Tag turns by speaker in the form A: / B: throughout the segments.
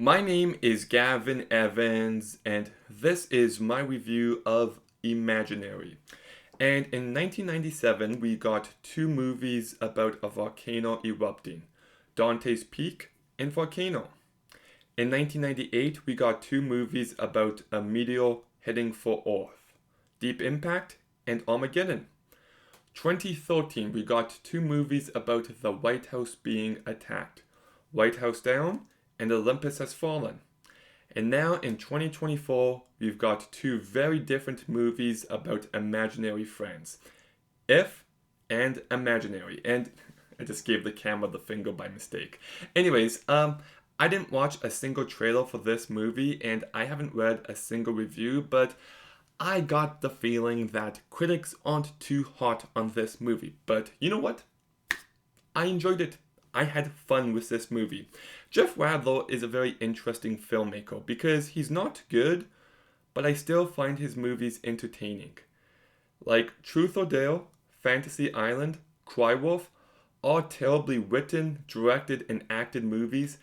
A: My name is Gavin Evans, and this is my review of Imaginary. And in 1997, we got two movies about a volcano erupting, Dante's Peak and Volcano. In 1998, we got two movies about a meteor heading for Earth, Deep Impact and Armageddon. 2013, we got two movies about the White House being attacked, White House Down and Olympus Has Fallen. And now in 2024, we've got two very different movies about imaginary friends, If and Imaginary. And I just gave the camera the finger by mistake. Anyways, I didn't watch a single trailer for this movie and I haven't read a single review, but I got the feeling that critics aren't too hot on this movie. But you know what? I enjoyed it. I had fun with this movie. Jeff Radler is a very interesting filmmaker because he's not good, but I still find his movies entertaining. Like Truth or Dare, Fantasy Island, Cry Wolf, all terribly written, directed, and acted movies.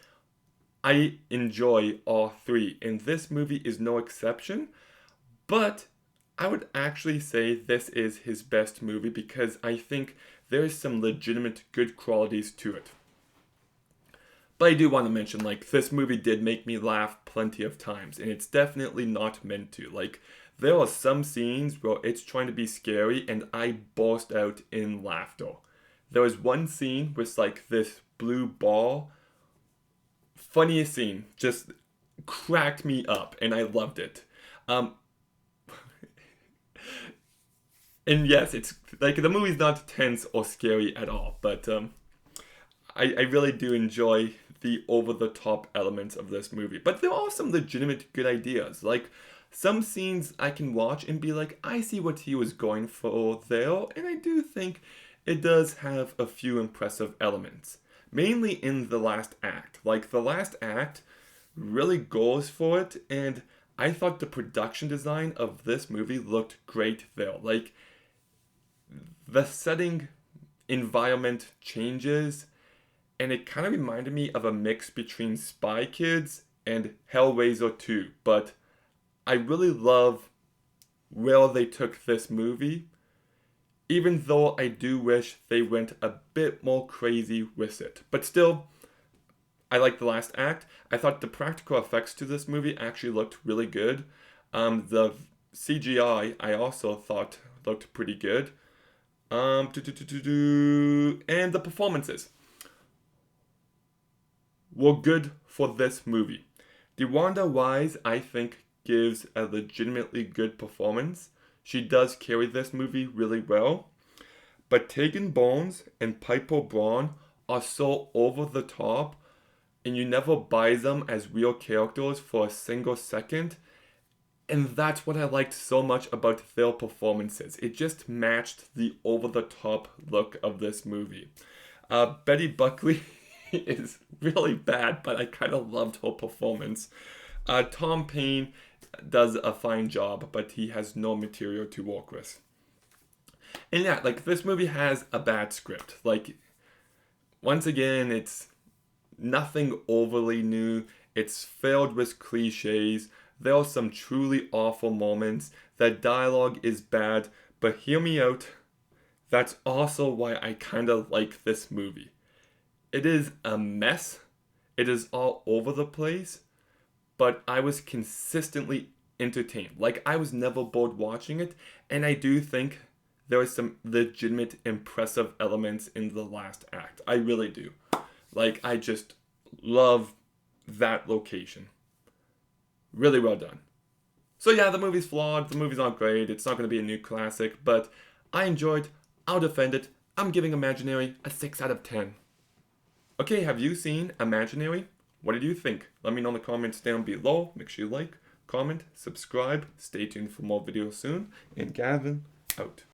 A: I enjoy all three, and this movie is no exception. But I would actually say this is his best movie because I think there's some legitimate good qualities to it. But I do want to mention, this movie did make me laugh plenty of times, and it's definitely not meant to. There are some scenes where it's trying to be scary, and I burst out in laughter. There was one scene with, this blue ball. Funniest scene. Just cracked me up, and I loved it. And yes, it's, the movie's not tense or scary at all, but, I really do enjoy the over-the-top elements of this movie. But there are some legitimate good ideas. Some scenes I can watch and be like, I see what he was going for there. And I do think it does have a few impressive elements. Mainly in the last act. The last act really goes for it. And I thought the production design of this movie looked great there. The setting environment changes. And it kind of reminded me of a mix between Spy Kids and Hellraiser 2. But I really love where they took this movie, even though I do wish they went a bit more crazy with it. But still, I like the last act. I thought the practical effects to this movie actually looked really good. The CGI I also thought looked pretty good. And the performances were good for this movie. DeWanda Wise, I think, gives a legitimately good performance. She does carry this movie really well. But Tegan Bones and Piper Braun are so over the top, and you never buy them as real characters for a single second. And that's what I liked so much about their performances. It just matched the over the top look of this movie. Betty Buckley is really bad, but I kind of loved her performance. Tom Payne does a fine job, but he has no material to work with. And yeah, this movie has a bad script. Once again, it's nothing overly new. It's filled with cliches. There are some truly awful moments. The dialogue is bad, but hear me out. That's also why I kind of like this movie. It is a mess. It is all over the place, but I was consistently entertained. I was never bored watching it, and I do think there are some legitimate impressive elements in the last act. I really do. I just love that location. Really well done. So yeah, the movie's flawed. The movie's not great. It's not going to be a new classic, but I enjoyed. I'll defend it. I'm giving Imaginary a 6 out of 10. Okay, have you seen Imaginary? What did you think? Let me know in the comments down below. Make sure you like, comment, subscribe. Stay tuned for more videos soon. And Gavin, out.